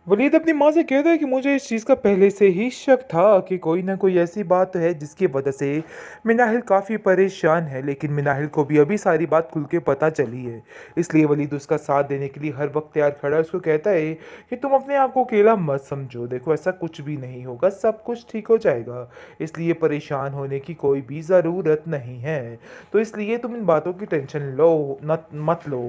वलीद अपनी माँ से कहता है कि मुझे इस चीज़ का पहले से ही शक था कि कोई ना कोई ऐसी बात है जिसकी वजह से मिनाहिल काफ़ी परेशान है, लेकिन मिनाहिल को भी अभी सारी बात खुल के पता चली है। इसलिए वलीद उसका साथ देने के लिए हर वक्त तैयार खड़ा है। उसको कहता है कि तुम अपने आप को अकेला मत समझो, देखो ऐसा कुछ भी नहीं होगा, सब कुछ ठीक हो जाएगा। इसलिए परेशान होने की कोई भी ज़रूरत नहीं है। तो इसलिए तुम इन बातों की टेंशन लो मत लो।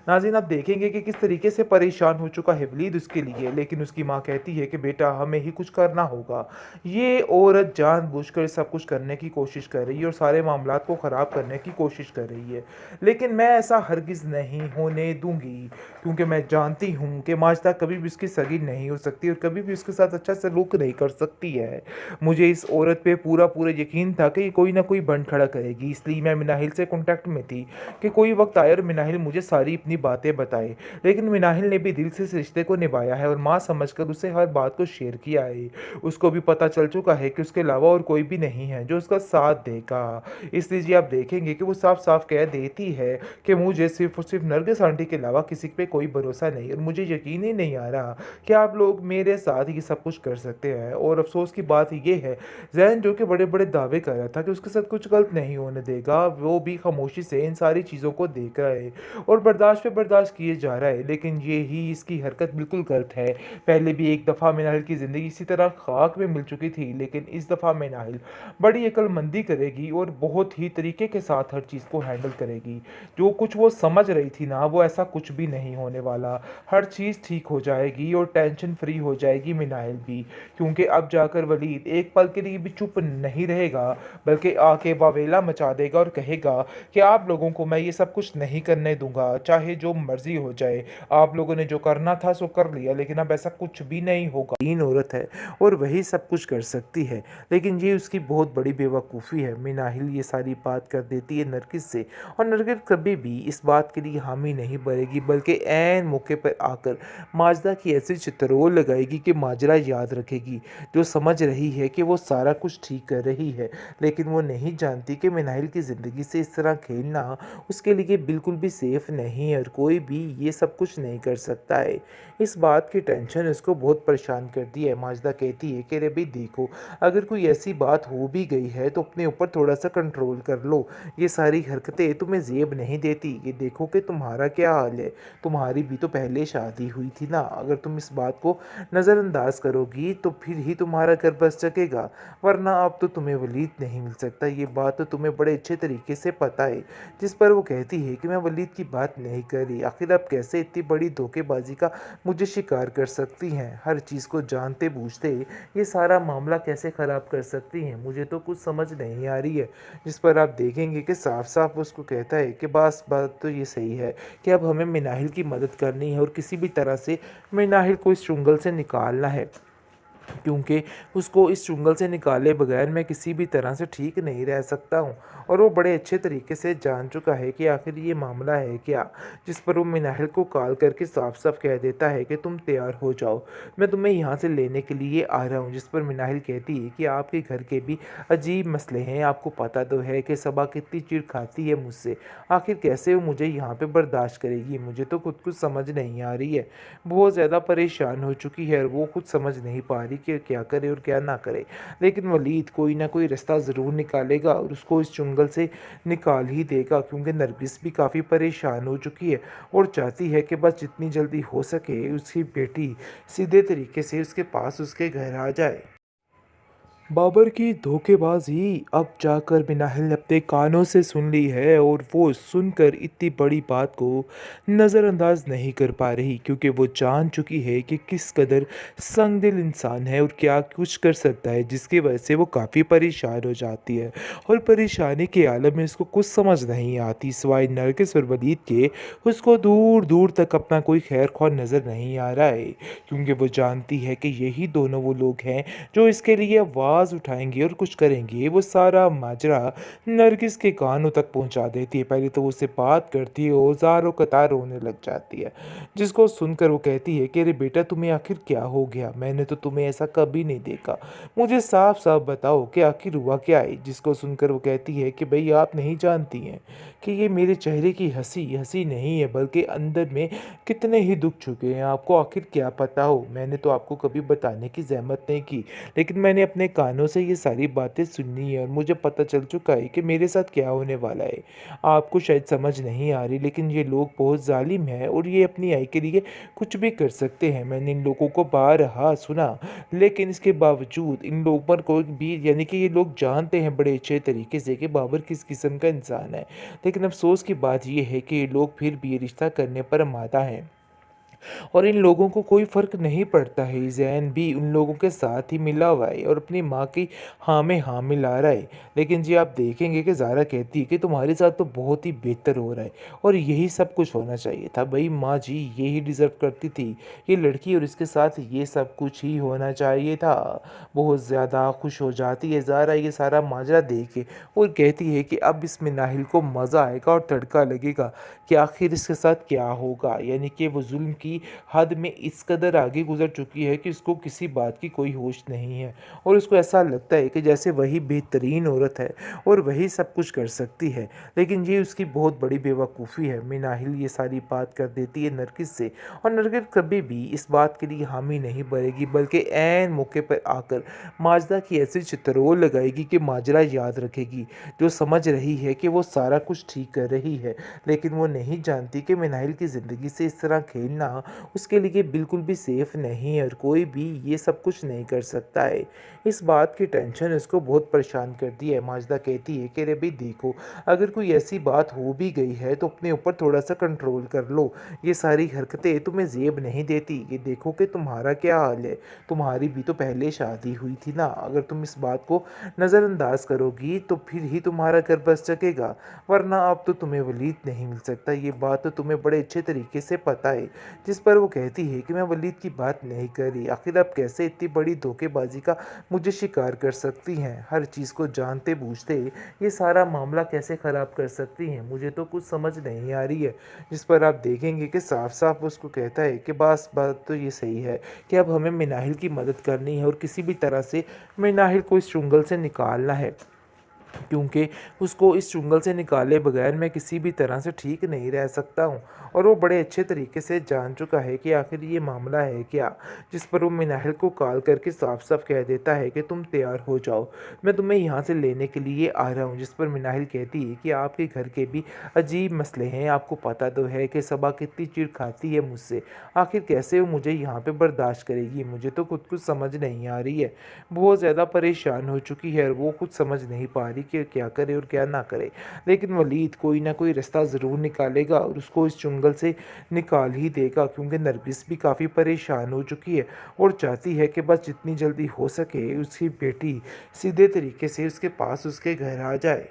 नाज़रीन, आप देखेंगे कि किस तरीके से परेशान हो चुका है वलीद उसके लिए, लेकिन उसकी माँ कहती है कि बेटा हमें ही कुछ करना होगा। ये औरत जानबूझकर सब कुछ करने की कोशिश कर रही है और सारे मामलात को ख़राब करने की कोशिश कर रही है, लेकिन मैं ऐसा हरगिज़ नहीं होने दूंगी, क्योंकि मैं जानती हूँ कि माजदा कभी भी उसकी सगी नहीं हो सकती और कभी भी उसके साथ अच्छा सलूक नहीं कर सकती है। मुझे इस औरत पे पूरा पूरा यकीन था कि ये कोई ना कोई बंड खड़ा करेगी, इसलिए मैं मिनाहिल से कॉन्टैक्ट में थी कि कोई वक्त आए और मिनाहिल मुझे सारी अपनी बातें बताए। लेकिन मिनाहिल ने भी दिल से इस रिश्ते को निभाया है और माँ समझकर उसे हर बात को शेयर किया है। उसको भी पता चल चुका है कि उसके अलावा और कोई भी नहीं है जो उसका साथ देगा। इसलिए जी आप देखेंगे कि वो साफ साफ कह देती है कि मुझे सिर्फ और सिर्फ नरगिस आंटी के अलावा किसी पे कोई भरोसा नहीं, और मुझे यकीन ही नहीं आ रहा कि आप लोग मेरे साथ ये सब कुछ कर सकते हैं। और अफसोस की बात ये है, जैन जो कि बड़े बड़े दावे कर रहा था कि उसके साथ कुछ गलत नहीं होने देगा, वो भी खामोशी से इन सारी चीज़ों को देख रहा है और बर्दाश्त पे बर्दाश्त किए जा रहा है। लेकिन ये ही इसकी हरकत बिल्कुल गलत है। पहले भी एक दफ़ा मिनाहिल की ज़िंदगी इसी तरह खाक में मिल चुकी थी, लेकिन इस दफ़ा मिनाहिल बड़ी अक्लमंदी करेगी और बहुत ही तरीके के साथ हर चीज़ को हैंडल करेगी। जो कुछ वो समझ रही थी ना, वो ऐसा कुछ भी नहीं होने वाला। हर चीज़ ठीक हो जाएगी और टेंशन फ्री हो जाएगी मिनाहिल भी, क्योंकि अब जाकर वलीद एक पल के लिए भी चुप नहीं रहेगा, बल्कि आके वावेला मचा देगा और कहेगा कि आप लोगों को मैं ये सब कुछ नहीं करने दूंगा, चाहे जो मर्जी हो जाए। आप लोगों ने जो करना था सो कर लिया, लेकिन अब ऐसा कुछ भी नहीं होगा। तीन औरत है और वही सब कुछ कर सकती है, लेकिन ये उसकी बहुत बड़ी बेवकूफ़ी है। मिनाहिल ये सारी बात कर देती है नरगिस से, और नरगिस कभी भी इस बात के लिए हामी नहीं भरेगी, बल्कि ऐन मौके पर आकर माजदा की ऐसी चित्रोल लगाएगी कि माजरा याद रखेगी, जो समझ रही है कि वो सारा कुछ ठीक कर रही है, लेकिन वो नहीं जानती कि मिनाहिल की ज़िंदगी से इस तरह खेलना उसके लिए बिल्कुल भी सेफ़ नहीं है और कोई भी ये सब कुछ नहीं कर सकता है। इस बात की टेंशन उसको बहुत परेशान करती है। माजदा कहती है कि अरे भाई देखो, अगर कोई ऐसी बात हो भी गई है तो अपने ऊपर थोड़ा सा कंट्रोल कर लो। ये सारी हरकतें तुम्हें ज़ेब नहीं देती। ये देखो कि तुम्हारा क्या हाल है, तुम्हारी भी तो पहले शादी हुई थी ना। अगर तुम इस बात को नज़रअंदाज करोगी तो फिर ही तुम्हारा घर बस सकेगा, वरना अब तो तुम्हें वलीद नहीं मिल सकता। ये बात तो तुम्हें बड़े अच्छे तरीके से पता है। जिस पर वो कहती है कि मैं वलीद की बात नहीं कर रही, आखिर आप कैसे इतनी बड़ी धोखेबाजी का मुझे शिकार कर सकती हैं, हर चीज़ को जानते बूझते ये सारा मामला कैसे ख़राब कर सकती हैं, मुझे तो कुछ समझ नहीं आ रही है। जिस पर आप देखेंगे कि साफ साफ उसको कहता है कि बस बात तो ये सही है कि अब हमें मिनाहिल की मदद करनी है और किसी भी तरह से मिनाहिल को इस चुंगल से निकालना है, क्योंकि उसको इस चुंगल से निकाले बगैर मैं किसी भी तरह से ठीक नहीं रह सकता हूँ। और वो बड़े अच्छे तरीके से जान चुका है कि आखिर ये मामला है क्या। जिस पर वो मिनाहिल को कॉल करके साफ साफ कह देता है कि तुम तैयार हो जाओ, मैं तुम्हें यहाँ से लेने के लिए आ रहा हूँ। जिस पर मिनाहिल कहती है कि आपके घर के भी अजीब मसले हैं, आपको पता तो है कि सबा कितनी चिढ़ खाती है मुझसे, आखिर कैसे वो मुझे यहाँ पे बर्दाश्त करेगी, मुझे तो खुद कुछ समझ नहीं आ रही है। बहुत ज़्यादा परेशान हो चुकी है और वो खुद समझ नहीं पा रही कि क्या करे और क्या ना करे। लेकिन वलीद कोई ना कोई रास्ता ज़रूर निकालेगा और उसको इस चुंगल से निकाल ही देगा, क्योंकि नरगिस भी काफ़ी परेशान हो चुकी है और चाहती है कि बस जितनी जल्दी हो सके उसकी बेटी सीधे तरीके से उसके पास उसके घर आ जाए। बाबर की धोखेबाजी अब जाकर मिनाहिल ने अपने कानों से सुन ली है, और वो सुनकर इतनी बड़ी बात को नज़रअंदाज नहीं कर पा रही, क्योंकि वो जान चुकी है कि किस कदर संगदिल इंसान है और क्या कुछ कर सकता है, जिसकी वजह से वो काफ़ी परेशान हो जाती है। और परेशानी के आलम में उसको कुछ समझ नहीं आती सिवाय नरगिस और वलीद के। उसको दूर दूर तक अपना कोई खैर ख्वाह नज़र नहीं आ रहा है, क्योंकि वो जानती है कि यही दोनों वो लोग हैं जो इसके लिए वाह आवाज़ उठाएंगे और कुछ करेंगे, वो सारा माजरा नरगिस के कानों तक पहुंचा देती है। पहले तो वो उससे बात करती है और ज़ारो कतार रोने लग जाती है, जिसको सुनकर वो कहती है कि अरे बेटा, तुम्हें आखिर क्या हो गया? मैंने तो तुम्हें ऐसा कभी नहीं देखा। मुझे साफ साफ बताओ कि आखिर हुआ क्या है? जिसको सुनकर वो कहती है कि भाई, आप नहीं जानती हैं कि ये मेरे चेहरे की हंसी हंसी नहीं है, बल्कि अंदर में कितने ही दुख चुके हैं। आपको आखिर क्या पता हो? मैंने तो आपको कभी बताने की जहमत नहीं की, लेकिन मैंने अपने कानों से ये सारी बातें सुनी है और मुझे पता चल चुका है कि मेरे साथ क्या होने वाला है। आपको शायद समझ नहीं आ रही, लेकिन ये लोग बहुत जालिम हैं और ये अपनी आई के लिए कुछ भी कर सकते हैं। मैंने इन लोगों को बारहा सुना, लेकिन इसके बावजूद इन लोगों पर कोई भी, यानी कि ये लोग जानते हैं बड़े अच्छे तरीके से कि बाबर किस किस्म का इंसान है, लेकिन अफसोस की बात यह है कि ये लोग फिर भी ये रिश्ता करने पर आमादा हैं और इन लोगों को कोई फ़र्क नहीं पड़ता है। ज़ैन भी उन लोगों के साथ ही मिला हुआ है और अपनी माँ की हाँ में हाँ मिला रहा है। लेकिन जी, आप देखेंगे कि ज़ारा कहती है कि तुम्हारे साथ तो बहुत ही बेहतर हो रहा है और यही सब कुछ होना चाहिए था। भाई माँ जी, यही डिज़र्व करती थी ये लड़की और इसके साथ ये सब कुछ ही होना चाहिए था। बहुत ज़्यादा खुश हो जाती है ज़ारा ये सारा माजरा देख के और कहती है कि अब इसमें नाहिल को मज़ा आएगा और तड़का लगेगा कि आखिर इसके साथ क्या होगा। यानी कि वो जुल्म की हद में इस कदर आगे गुजर चुकी है कि उसको किसी बात की कोई होश नहीं है और उसको ऐसा लगता है कि जैसे वही बेहतरीन औरत है और वही सब कुछ कर सकती है। लेकिन ये उसकी बहुत बड़ी बेवकूफ़ी है। मिनाहिल ये सारी बात कर देती है नरगिस से और नरगिस कभी भी इस बात के लिए हामी नहीं भरेगी, बल्कि ऐन मौके पर आकर माजदा की ऐसी चित्रोल लगाएगी कि माजरा याद रखेगी, जो समझ रही है कि वो सारा कुछ ठीक कर रही है, लेकिन वो नहीं जानती कि मिनाहिल की ज़िंदगी से इस तरह खेलना उसके लिए बिल्कुल भी सेफ़ नहीं है और कोई भी ये सब कुछ नहीं कर सकता है। इस बात की टेंशन उसको बहुत परेशान करती है। माजदा कहती है कि अरे भाई देखो, अगर कोई ऐसी बात हो भी गई है तो अपने ऊपर थोड़ा सा कंट्रोल कर लो। ये सारी हरकतें तुम्हें ज़ेब नहीं देती। ये देखो कि तुम्हारा क्या हाल है, तुम्हारी भी तो पहले शादी हुई थी ना। अगर तुम इस बात को नज़रअंदाज करोगी तो फिर ही तुम्हारा घर बस सकेगा, वरना अब तो तुम्हें वलीद नहीं मिल सकता। ये बात तो तुम्हें बड़े अच्छे तरीके से पता है। जिस पर वो कहती है कि मैं वलीद की बात नहीं कर रही। आखिर आप कैसे इतनी बड़ी धोखेबाजी का मुझे शिकार कर सकती हैं? हर चीज़ को जानते बूझते ये सारा मामला कैसे ख़राब कर सकती हैं? मुझे तो कुछ समझ नहीं आ रही है। जिस पर आप देखेंगे कि साफ साफ उसको कहता है कि बस बात तो ये सही है कि अब हमें मिनाहिल की मदद करनी है और किसी भी तरह से मिनाहिल को इस चुंगल से निकालना है, क्योंकि उसको इस चुंगल से निकाले बगैर मैं किसी भी तरह से ठीक नहीं रह सकता हूँ। और वो बड़े अच्छे तरीके से जान चुका है कि आखिर ये मामला है क्या। जिस पर वो मिनाहिल को कॉल करके साफ साफ कह देता है कि तुम तैयार हो जाओ, मैं तुम्हें यहाँ से लेने के लिए आ रहा हूँ। जिस पर मिनाहिल कहती है कि आपके घर के भी अजीब मसले हैं, आपको पता तो है कि सबा कितनी चिढ़ खाती है मुझसे। आखिर कैसे वो मुझे यहाँ पे बर्दाश्त करेगी? मुझे तो खुद कुछ समझ नहीं आ रही है। बहुत ज़्यादा परेशान हो चुकी है और वो कुछ समझ नहीं पा रही कि क्या करे और क्या ना करे। लेकिन वलीद कोई ना कोई रास्ता ज़रूर निकालेगा और उसको इस चुंगल से निकाल ही देगा, क्योंकि नरगिस भी काफ़ी परेशान हो चुकी है और चाहती है कि बस जितनी जल्दी हो सके उसकी बेटी सीधे तरीके से उसके पास उसके घर आ जाए।